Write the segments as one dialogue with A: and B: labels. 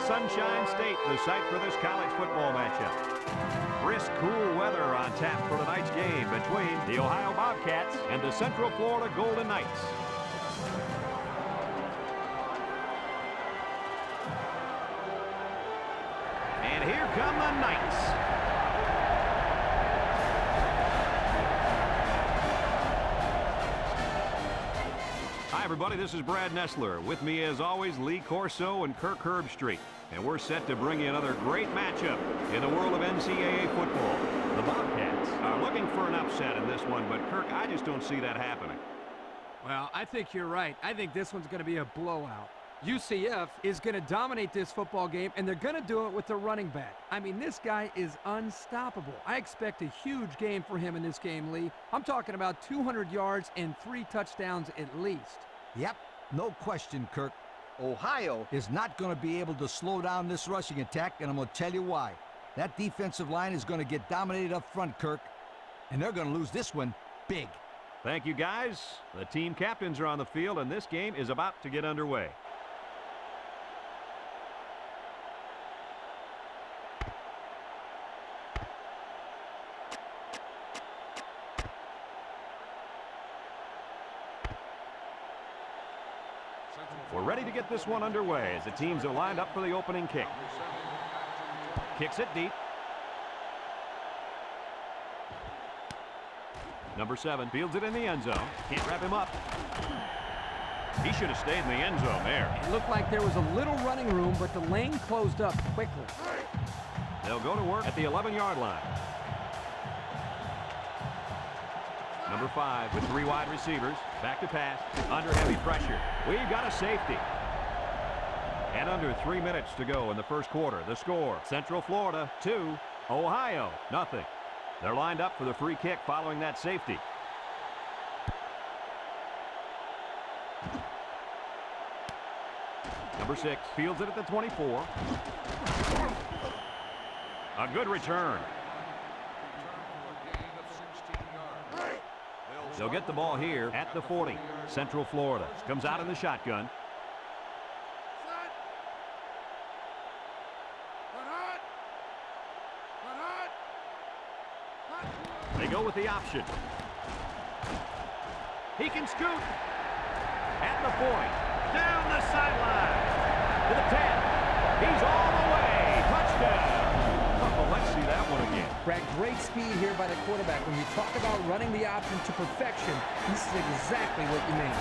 A: Sunshine State, the site for this college football matchup. Brisk, cool weather on tap for tonight's game between the Ohio Bobcats and the Central Florida Golden Knights. And here come the Knights. Hi, everybody. This is Brad Nessler. With me, as always, Lee Corso and Kirk Herbstreit. And we're set to bring you another great matchup in the world of NCAA football. The Bobcats are looking for an upset in this one, but, Kirk, I just don't see that happening.
B: Well, I think you're right. I think this one's going to be a blowout. UCF is going to dominate this football game, and they're going to do it with the running back. I mean, this guy is unstoppable. I expect a huge game for him in this game, Lee. I'm talking about 200 yards and 3 touchdowns at least.
C: Yep, no question, Kirk. Ohio is not going to be able to slow down this rushing attack, and I'm going to tell you why. That defensive line is going to get dominated up front, Kirk, and they're going to lose this one big.
A: Thank you, guys. The team captains are on the field, and this game is about to get underway. We're ready to get this one underway as the teams are lined up for the opening kick. Kicks it deep. Number 7 fields it in the end zone. Can't wrap him up. He should have stayed in the end zone there.
B: It looked like there was a little running room, but the lane closed up quickly.
A: They'll go to work at the 11-yard line. Number 5 with 3 wide receivers. Back to pass. Under heavy pressure. We've got a safety. And under 3 minutes to go in the first quarter. The score, Central Florida 2, Ohio 0. They're lined up for the free kick following that safety. Number 6 fields it at the 24. A good return. They'll get the ball here at the 40. Central Florida comes out in the shotgun. They go with the option. He can scoot. At the point. Down the sideline. To the 10. He's all the way. Touchdown. Oh, let's see that one again.
B: Brad, great speed here by the quarterback. When you talk about running the option to perfection, this is exactly what you mean.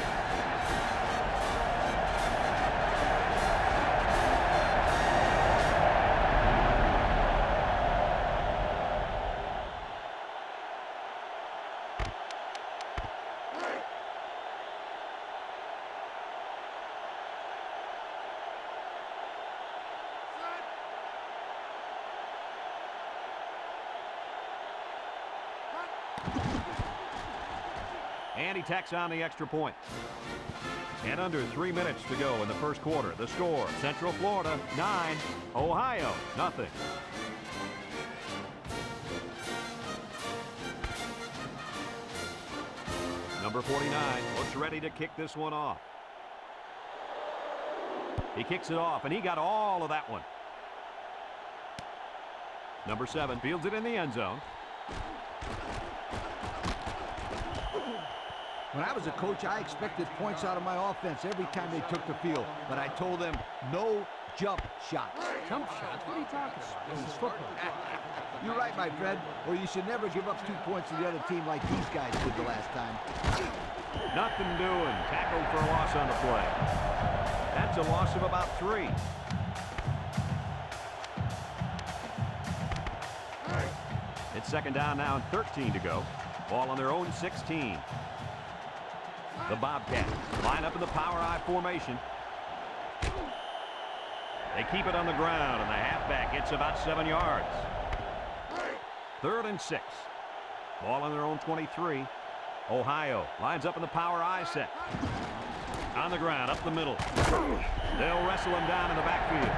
A: And he tacks on the extra point. And under 3 minutes to go in the first quarter. The score, Central Florida 9, Ohio 0. Number 49 looks ready to kick this one off. He kicks it off, and he got all of that one. Number 7 fields it in the end zone.
C: When I was a coach, I expected points out of my offense every time they took the field. But I told them, no jump shots.
B: Jump shots? What are you talking about? This is football.
C: You're right, my friend. Or you should never give up 2 points to the other team like these guys did the last time.
A: Nothing doing. Tackled for a loss on the play. That's a loss of about 3. It's second down now and 13 to go. Ball on their own 16. The Bobcats line up in the power I formation. They keep it on the ground, and the halfback gets about 7 yards. 3rd and 6. Ball on their own 23. Ohio lines up in the power I set. On the ground, up the middle. They'll wrestle him down in the backfield.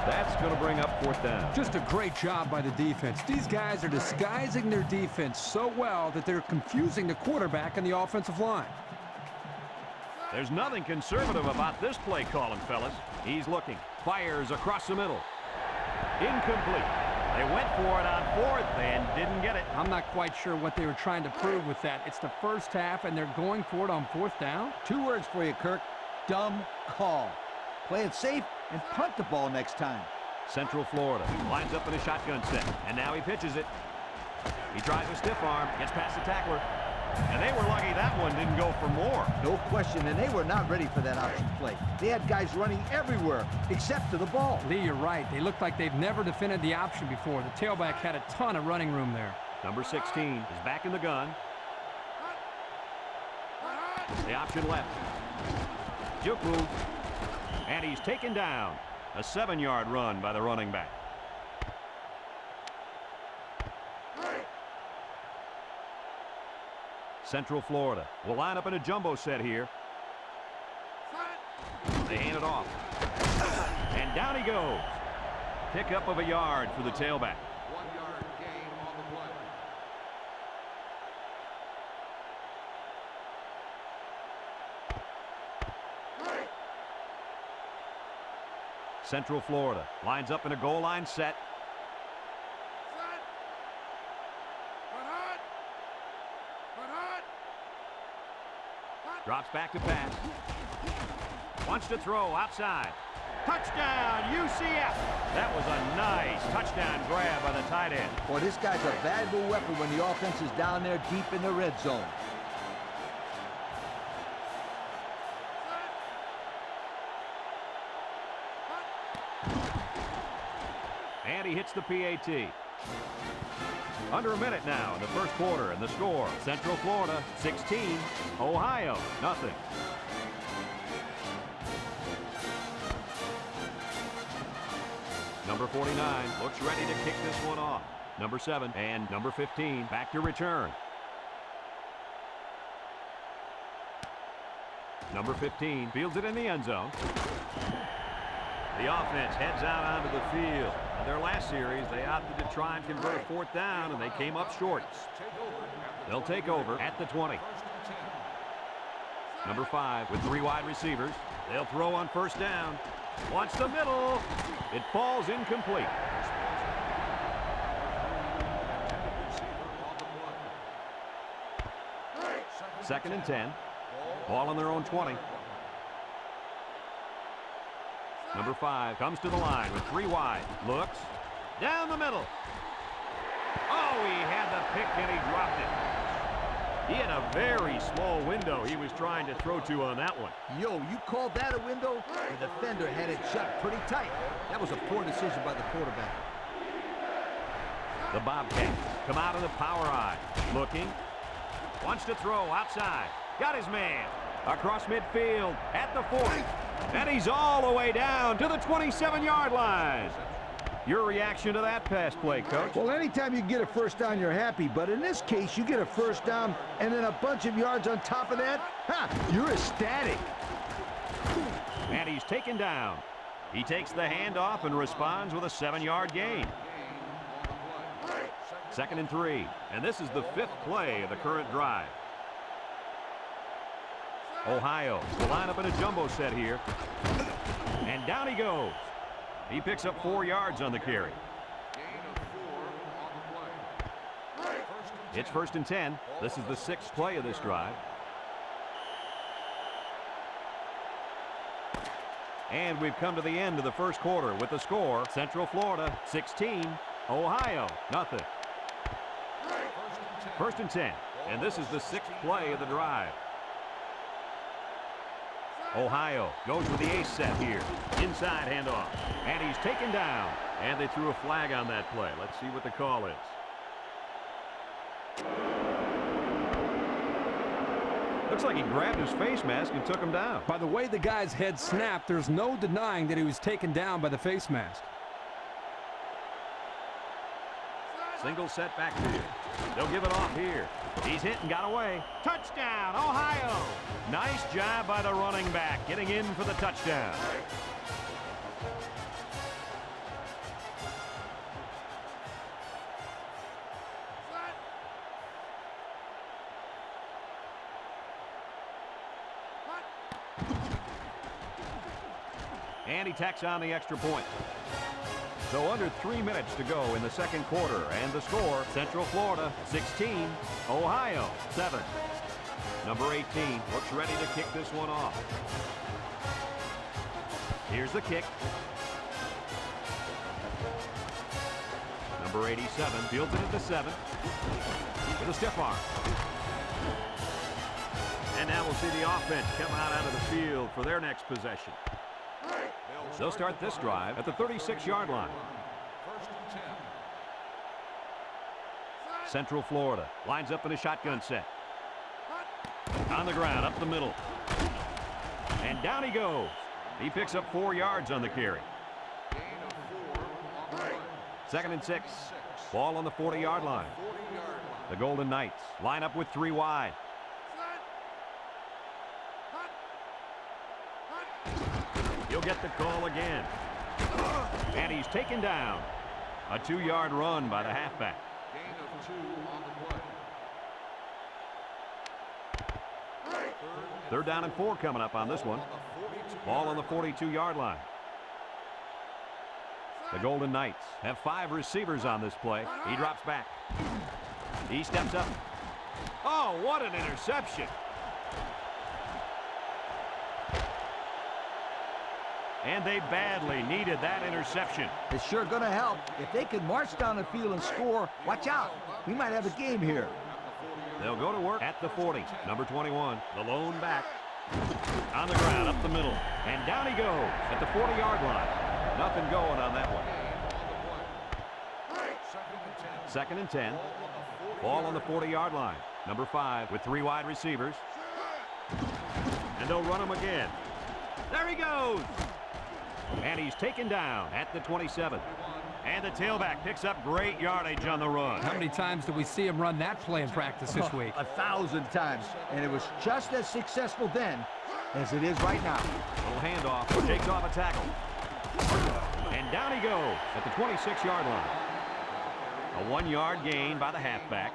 A: That's going to bring up 4th down.
B: Just a great job by the defense. These guys are disguising their defense so well that they're confusing the quarterback and the offensive line.
A: There's nothing conservative about this play calling, fellas. He's looking. Fires across the middle. Incomplete. They went for it on fourth and didn't get it.
B: I'm not quite sure what they were trying to prove with that. It's the first half, and they're going for it on fourth down.
C: 2 words for you, Kirk. Dumb call. Play it safe and punt the ball next time.
A: Central Florida lines up in a shotgun set, and now he pitches it. He tries a stiff arm, gets past the tackler, and they were lucky that one didn't go for more.
C: No question, and they were not ready for that option play. They had guys running everywhere except to the ball.
B: Lee, you're right. They look like they've never defended the option before. The tailback had a ton of running room there.
A: Number 16 is back in the gun. The option left. Juke move. And he's taken down. A 7-yard run by the running back. Central Florida will line up in a jumbo set here. They hand it off. And down he goes. Pickup of a yard for the tailback.
D: 1-yard gain on the play.
A: Central Florida lines up in a goal line set. Drops back to pass. Wants to throw outside. Touchdown, UCF! That was a nice touchdown grab by the tight end.
C: Boy, this guy's a valuable weapon when the offense is down there deep in the red zone.
A: And he hits the PAT. Under a minute now in the first quarter, and the score, Central Florida 16, Ohio nothing. Number 49 looks ready to kick this one off. Number 7 and number 15 back to return. Number 15 fields it in the end zone. The offense heads out onto the field. In their last series, they opted to try and convert a fourth down, and they came up short. They'll take over at the 20. Number 5 with 3 wide receivers. They'll throw on first down. Wants the middle. It falls incomplete. Second and 10. Ball on their own 20. Number 5 comes to the line with 3 wide. Looks. Down the middle. Oh, he had the pick and he dropped it. He had a very small window he was trying to throw to on that one.
C: Yo, you called that a window? The defender had it shut pretty tight. That was a poor decision by the quarterback.
A: The Bobcats come out in the power I. Looking. Wants to throw outside. Got his man. Across midfield at the 40. And he's all the way down to the 27-yard line. Your reaction to that pass play, Coach?
C: Well, anytime you get a first down, you're happy. But in this case, you get a first down and then a bunch of yards on top of that. You're ecstatic.
A: And he's taken down. He takes the handoff and responds with a 7-yard gain. Second and 3. And this is the 5th play of the current drive. Ohio will line up in a jumbo set here. And down he goes. He picks up 4 yards on the carry. It's first and 10. This is the 6th play of this drive. And we've come to the end of the first quarter with the score, Central Florida 16, Ohio nothing. First and 10. And this is the 6th play of the drive. Ohio goes with the ace set here. Inside handoff. And he's taken down. And they threw a flag on that play. Let's see what the call is. Looks like he grabbed his face mask and took him down.
B: By the way the guy's head snapped, there's no denying that he was taken down by the face mask.
A: Single set back to you. They'll give it off here. He's hit and got away. Touchdown, Ohio! Nice job by the running back, getting in for the touchdown. And he tacks on the extra point. So under 3 minutes to go in the second quarter, and the score, Central Florida 16, Ohio 7. Number 18 looks ready to kick this one off. Here's the kick. Number 87 fields it at the 7 with a stiff arm. And now we'll see the offense come out of the field for their next possession. They'll start this drive at the 36-yard line.
D: First and 10.
A: Central Florida lines up in a shotgun set. On the ground, up the middle. And down he goes. He picks up 4 yards on the carry.
D: Gain of 4 on the play.
A: Second and 6. Ball on the 40-yard line.
D: 40-yard line.
A: The Golden Knights line up with 3 wide. He'll get the call again. And he's taken down. A 2-yard run by the halfback.
D: Gain of 2 on the play.
A: Third down and 4 coming up on this one. Ball on the 42-yard line. The Golden Knights have 5 receivers on this play. He drops back. He steps up. Oh, what an interception. And they badly needed that interception.
C: It's sure going to help. If they can march down the field and score, watch out. We might have a game here.
A: They'll go to work at the 40. Number 21, the lone back. On the ground, up the middle. And down he goes at the 40-yard line. Nothing going on that one. Second and 10. Ball on the 40-yard line. Number 5 with 3 wide receivers. And they'll run him again. There he goes. And he's taken down at the 27. And the tailback picks up great yardage on the run.
B: How many times do we see him run that play in practice this week?
C: 1,000 times. And it was just as successful then as it is right now.
A: Little handoff. Shakes off a tackle. And down he goes at the 26-yard line. A 1-yard gain by the halfback.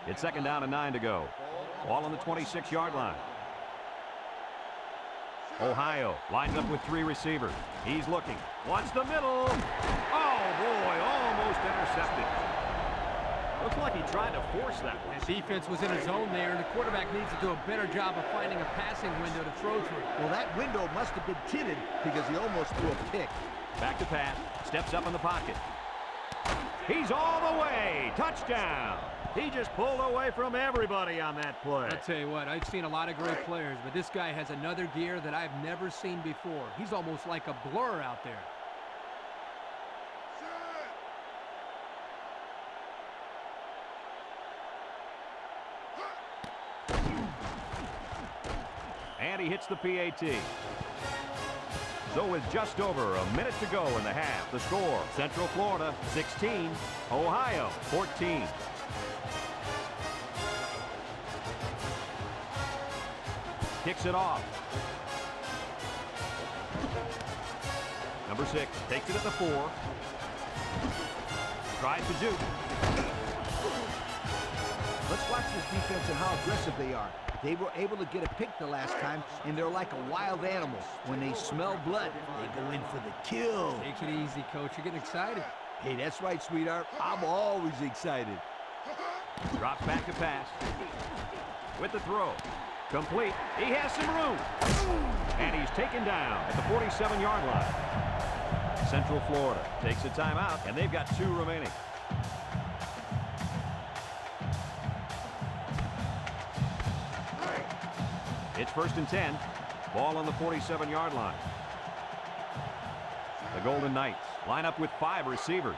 A: It's second down and 9 to go. Ball on the 26-yard line. Ohio lines up with 3 receivers. He's looking. Wants the middle. Oh, boy, almost intercepted. Looks like he tried to force that one.
B: The defense was in his zone there, and the quarterback needs to do a better job of finding a passing window to throw through.
C: Well, that window must have been tinted because he almost threw a pick.
A: Back to pass. Steps up in the pocket. He's all the way. Touchdown. He just pulled away from everybody on that play.
B: I'll tell you what, I've seen a lot of great players, but this guy has another gear that I've never seen before. He's almost like a blur out there.
A: And he hits the PAT. So with just over a minute to go in the half, the score, Central Florida 16, Ohio 14. Kicks it off. Number 6 takes it at the 4. Tries to juke.
C: Let's watch this defense and how aggressive they are. They were able to get a pick the last time, and they're like a wild animal. When they smell blood, they go in for the kill.
B: Take it easy, Coach. You're getting excited.
C: Hey, that's right, sweetheart. I'm always excited.
A: Drops back to pass. With the throw. Complete. He has some room. And he's taken down at the 47-yard line. Central Florida takes a timeout, and they've got 2 remaining. It's first and 10. Ball on the 47-yard line. The Golden Knights line up with 5 receivers.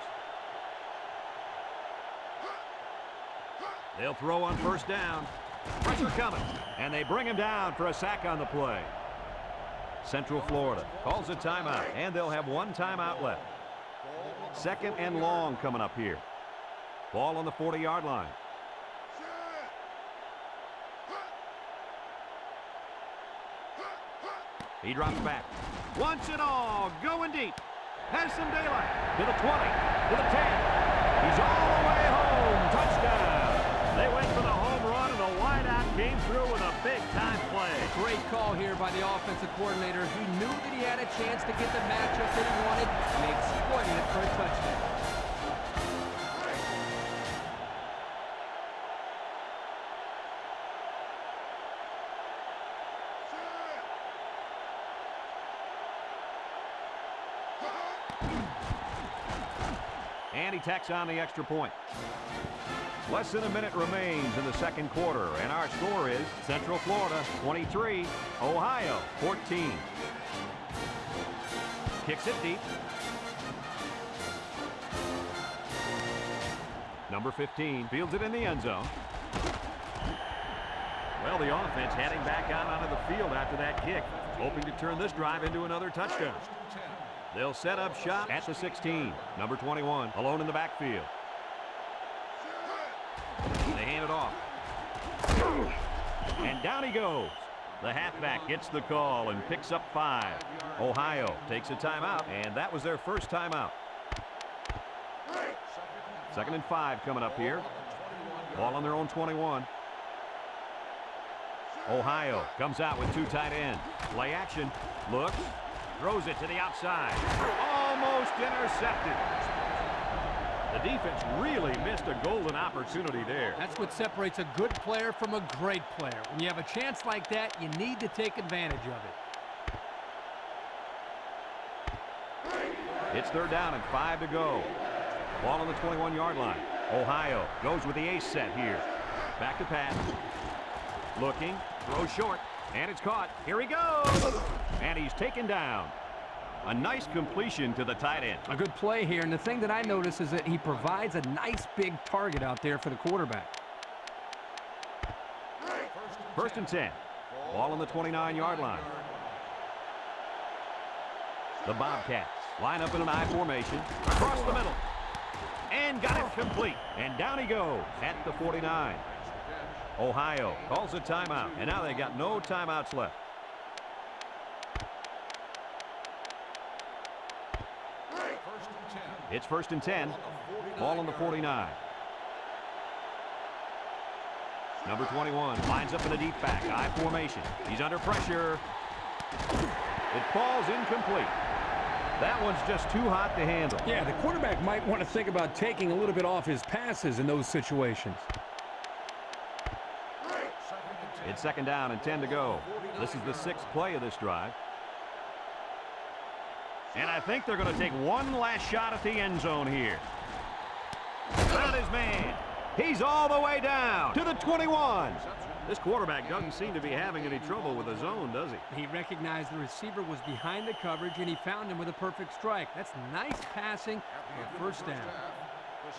A: They'll throw on first down. Pressure coming. And they bring him down for a sack on the play. Central Florida calls a timeout, and they'll have 1 timeout left. Second and long coming up here. Ball on the 40-yard line. He drops back. Wants it all. Going deep. Has some daylight. To the 20. To the 10. He's all the way home. Touchdown. They went for the home run, and the wideout came through with a big-time play.
B: Great call here by the offensive coordinator. He knew that he had a chance to get the matchup that he wanted and exploited it for a touchdown.
A: And he tacks on the extra point. Less than a minute remains in the second quarter, and our score is Central Florida 23, Ohio 14. Kicks it deep. Number 15 fields it in the end zone. Well, the offense heading back out onto the field after that kick, hoping to turn this drive into another touchdown. They'll set up shop at the 16. Number 21 alone in the backfield. They hand it off. And down he goes. The halfback gets the call and picks up 5. Ohio takes a timeout, and that was their first timeout. 2nd and 5 coming up here. Ball on their own 21. Ohio comes out with 2 tight ends. Play action. Looks. Throws it to the outside. Almost intercepted. The defense really missed a golden opportunity there.
B: That's what separates a good player from a great player. When you have a chance like that, you need to take advantage of
A: it. It's 3rd down and 5 to go. Ball on the 21-yard line. Ohio goes with the ace set here. Back to pass. Looking. Throws short. And it's caught. Here he goes. And he's taken down. A nice completion to the tight end.
B: A good play here, and the thing that I notice is that he provides a nice big target out there for the quarterback.
A: 1st and 10. Ball on the 29-yard line. The Bobcats line up in an I formation. Across the middle. And got it complete. And down he goes at the 49. Ohio calls a timeout, and now they got no timeouts left. It's 1st and 10. Ball on the 49. Number 21 lines up in a deep back, I formation. He's under pressure. It falls incomplete. That one's just too hot to handle.
B: Yeah, the quarterback might want to think about taking a little bit off his passes in those situations.
A: It's 2nd down and 10 to go. This is the 6th play of this drive. And I think they're going to take one last shot at the end zone here. Found his man. He's all the way down to the 21. This quarterback doesn't seem to be having any trouble with the zone, does he?
B: He recognized the receiver was behind the coverage, and he found him with a perfect strike. That's nice passing for a 1st down.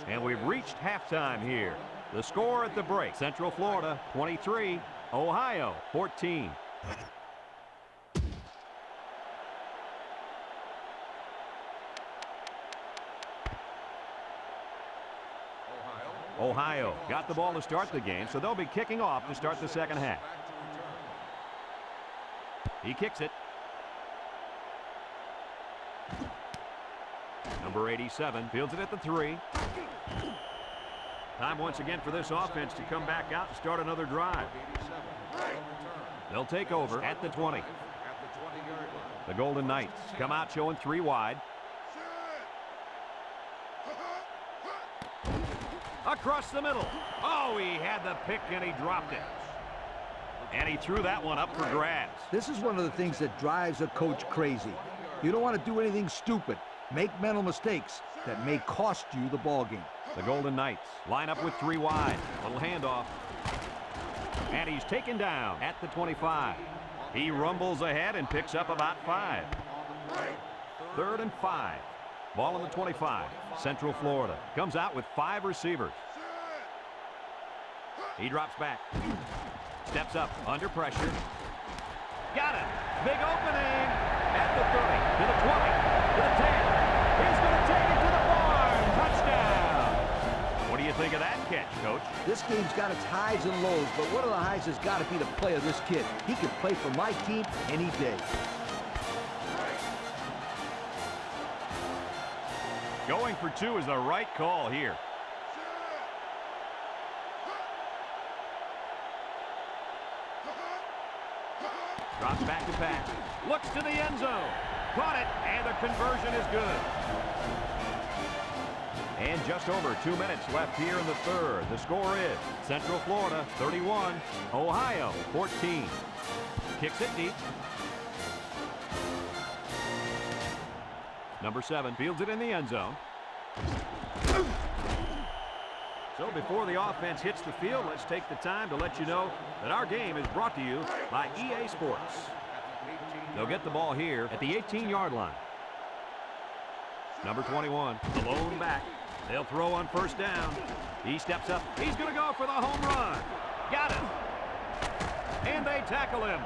A: And we've reached halftime here. The score at the break, Central Florida 23, Ohio 14. Ohio got the ball to start the game, so they'll be kicking off to start the second half. He kicks it. Number 87 fields it at the 3. Time once again for this offense to come back out and start another drive. They'll take over at the 20. The Golden Knights come out showing 3 wide. Across the middle. Oh, he had the pick and he dropped it. And he threw that one up for grabs.
C: This is one of the things that drives a coach crazy. You don't want to do anything stupid. Make mental mistakes that may cost you the ball game.
A: The Golden Knights line up with 3 wide. Little handoff. And he's taken down at the 25. He rumbles ahead and picks up about 5. 3rd and 5. Ball on the 25. Central Florida comes out with 5 receivers. He drops back. Steps up under pressure. Got it. Big opening at the 30, to the 20, to the 10. He's going to take it to the barn. Touchdown. What do you think of that catch, Coach?
C: This game's got its highs and lows, but one of the highs has got to be the play of this kid. He can play for my team any day.
A: Going for 2 is the right call here. Drops back to pass. Looks to the end zone. Caught it, and the conversion is good. And just over 2 minutes left here in the third. The score is Central Florida 31, Ohio 14. Kicks it deep. Number 7 fields it in the end zone. So before the offense hits the field, let's take the time to let you know that our game is brought to you by EA Sports. They'll get the ball here at the 18-yard line. Number 21, the lone back. They'll throw on first down. He steps up. He's going to go for the home run. Got him. And they tackle him.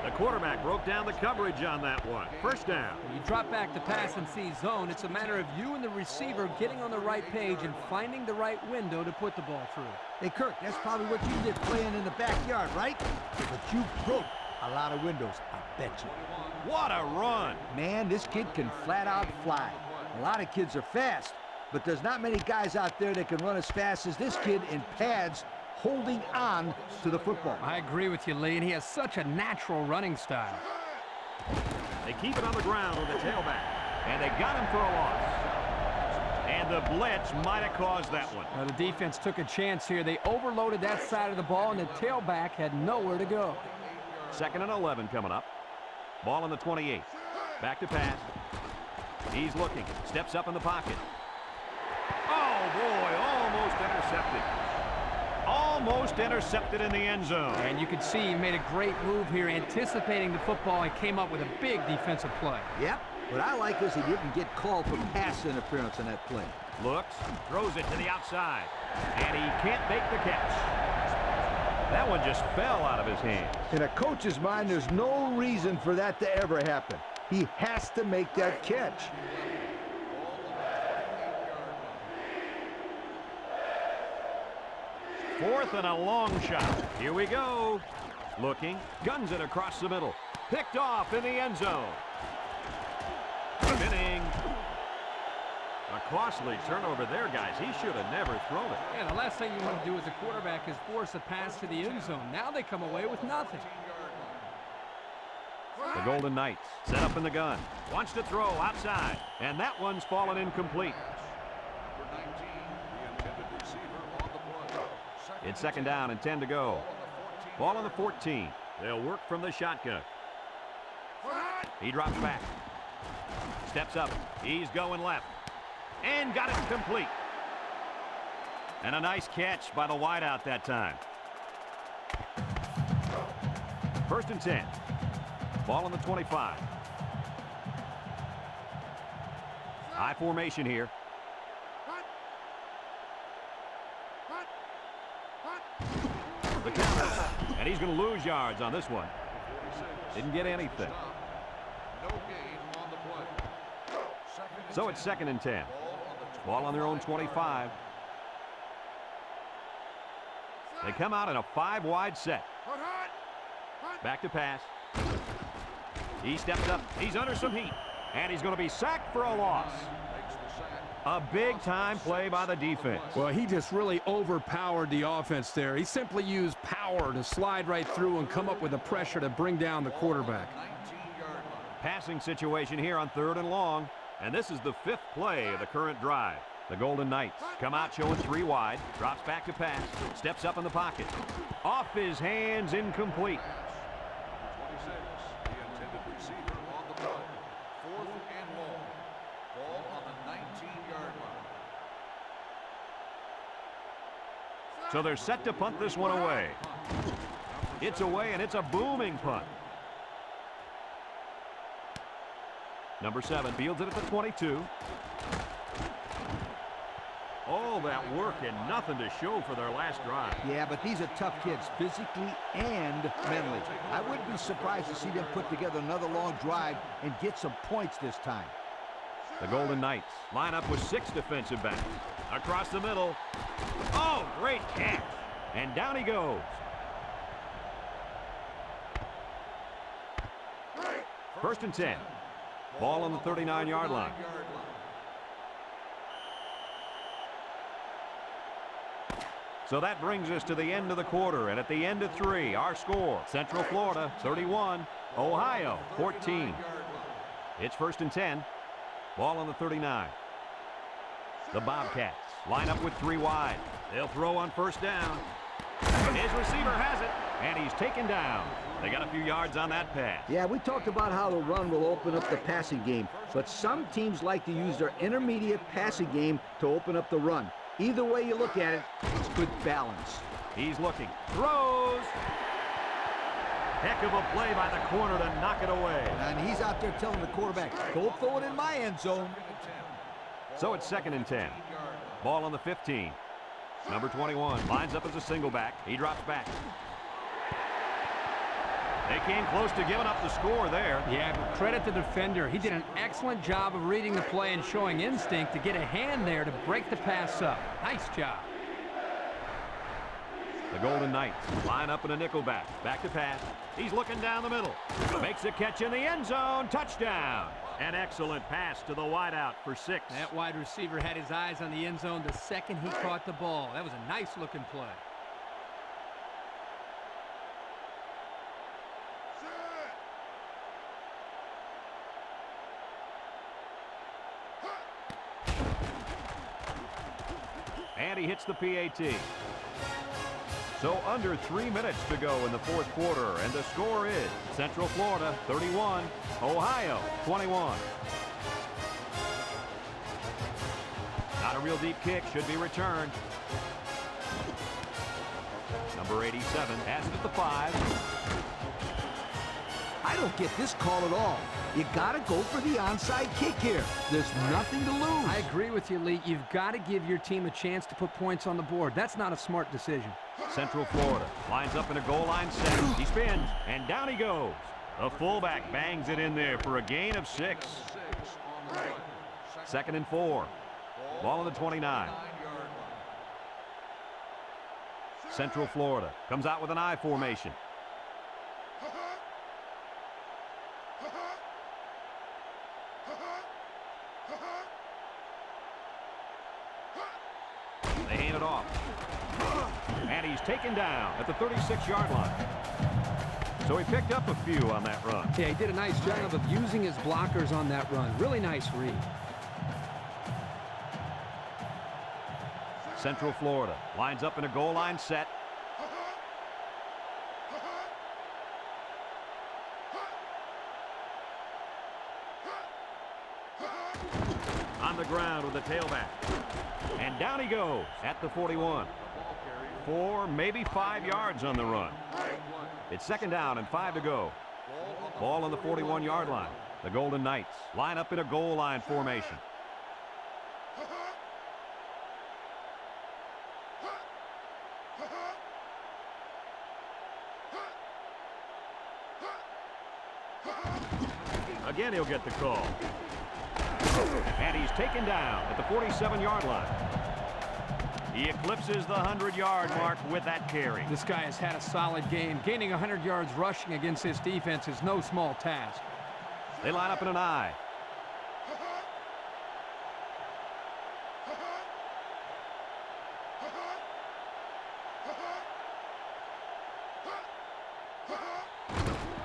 A: The quarterback broke down the coverage on that one. First down.
B: When you drop back to pass and see zone, it's a matter of you and the receiver getting on the right page and finding the right window to put the ball through.
C: Hey, Kirk, that's probably what you did playing in the backyard, right? But you broke a lot of windows, I bet you.
A: What a run.
C: Man, this kid can flat out fly. A lot of kids are fast, but there's not many guys out there that can run as fast as this kid in pads holding on to the football.
B: I agree with you, Lee, and he has such a natural running style.
A: They keep it on the ground with the tailback, and they got him for a loss. And the blitz might have caused that one.
B: Now, the defense took a chance here. They overloaded that side of the ball, and the tailback had nowhere to go.
A: 2nd and 11 coming up. Ball on the 28. Back to pass. He's looking. Steps up in the pocket. Oh, boy, almost intercepted. Almost intercepted in the end zone.
B: And you can see he made a great move here, anticipating the football, and came up with a big defensive play.
C: Yep. What I like is he didn't get called for pass interference on that play.
A: Looks, throws it to the outside, and he can't make the catch. That one just fell out of his hands.
C: In a coach's mind, there's no reason for that to ever happen. He has to make that catch.
A: Fourth and a long shot. Here we go. Looking, guns it across the middle. Picked off in the end zone. Spinning. A costly turnover there, guys. He should have never thrown it.
B: Yeah, the last thing you want to do as a quarterback is force a pass to the end zone. Now they come away with nothing.
A: The Golden Knights set up in the gun. Wants to throw outside, and that one's fallen incomplete. It's 2nd down and 10 to go. Ball on the 14. They'll work from the shotgun. He drops back. Steps up. He's going left. And got it complete. And a nice catch by the wideout that time. 1st and 10. Ball on the 25. High formation here. The counter. And he's going to lose yards on this one. Didn't get anything. So it's 2nd and 10. Ball on their own 25. They come out in a 5-wide set. Back to pass. He steps up. He's under some heat. And he's going to be sacked for a loss. A big-time play by the defense.
B: Well, he just really overpowered the offense there. He simply used power to slide right through and come up with the pressure to bring down the quarterback.
A: Passing situation here on 3rd and long. And this is the 5th play of the current drive. The Golden Knights come out showing 3 wide. Drops back to pass. Steps up in the pocket. Off his hands, incomplete. So they're set to punt this one away. It's away, and it's a booming punt. Number 7 fields it at the 22. All that work and nothing to show for their last drive.
C: Yeah, but these are tough kids, physically and mentally. I wouldn't be surprised to see them put together another long drive and get some points this time.
A: The Golden Knights line up with 6 defensive backs. Across the middle. Oh, great catch. And down he goes. First and 10. Ball on the 39-yard line. So that brings us to the end of the quarter, and at the end of 3, our score, Central Florida 31, Ohio 14. It's 1st and 10. Ball on the 39. The Bobcats line up with 3 wide. They'll throw on 1st down. His receiver has it, and he's taken down. They got a few yards on that pass.
C: Yeah, we talked about how the run will open up the passing game, but some teams like to use their intermediate passing game to open up the run. Either way you look at it, it's good balance.
A: He's looking. Throws. Heck of a play by the corner to knock it away.
C: And he's out there telling the quarterback, don't throw it in my end zone.
A: So it's 2nd and 10. Ball on the 15. Number 21 lines up as a single back. He drops back. They came close to giving up the score there.
B: Yeah, but credit the defender. He did an excellent job of reading the play and showing instinct to get a hand there to break the pass up. Nice job.
A: The Golden Knights line up in a nickel back. Back to pass. He's looking down the middle. Makes a catch in the end zone. Touchdown. An excellent pass to the wideout for 6.
B: That wide receiver had his eyes on the end zone the second he caught the ball. That was a nice-looking play.
A: And he hits the PAT. So under 3 minutes to go in the 4th quarter, and the score is Central Florida 31, Ohio 21. Not a real deep kick, should be returned. Number 87 has it at the 5.
C: I don't get this call at all. You gotta go for the onside kick here. There's nothing to lose.
B: I agree with you, Lee. You've got to give your team a chance to put points on the board. That's not a smart decision.
A: Central Florida lines up in a goal line set. He spins, and down he goes. The fullback bangs it in there for a gain of 6. 2nd and 4. Ball on the 29. Central Florida comes out with an I formation. They hand it off. And he's taken down at the 36-yard line. So he picked up a few on that run.
B: Yeah, he did a nice job of using his blockers on that run. Really nice read.
A: Central Florida lines up in a goal line set. On the ground with the tailback. And down he goes at the 41. 4, maybe 5 yards on the run. It's 2nd down and 5 to go. Ball on the 41-yard line. The Golden Knights line up in a goal line formation. Again, he'll get the call. And he's taken down at the 47-yard line. He eclipses the 100-yard mark with that carry.
B: This guy has had a solid game. Gaining 100 yards rushing against his defense is no small task.
A: They line up in an I.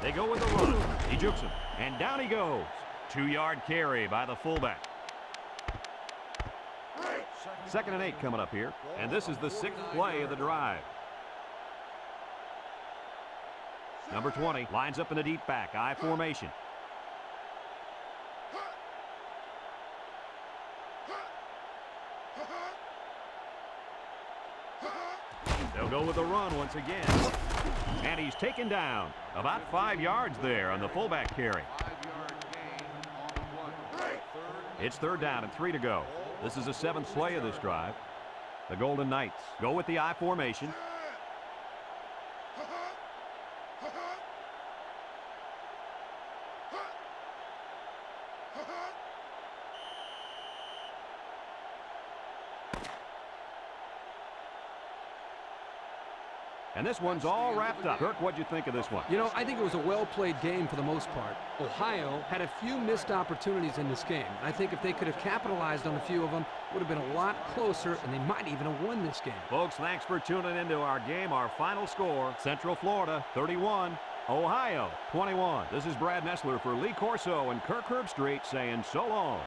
A: They go with the run. He jukes him, and down he goes. 2-yard carry by the fullback. 2nd and 8 coming up here, and this is the 6th play of the drive. Number 20 lines up in a deep back, I formation. They'll go with the run once again. And he's taken down about 5 yards there on the fullback carry.
D: 5-yard gain on the play.
A: It's 3rd down and 3 to go. This is the 7th play of this drive. The Golden Knights go with the I formation. And this one's all wrapped up. Kirk, what'd you think of this one?
B: You know, I think it was a well-played game for the most part. Ohio had a few missed opportunities in this game. I think if they could have capitalized on a few of them, it would have been a lot closer, and they might even have won this game.
A: Folks, thanks for tuning into our game. Our final score, Central Florida 31, Ohio 21. This is Brad Nessler for Lee Corso and Kirk Herbstreit saying so long.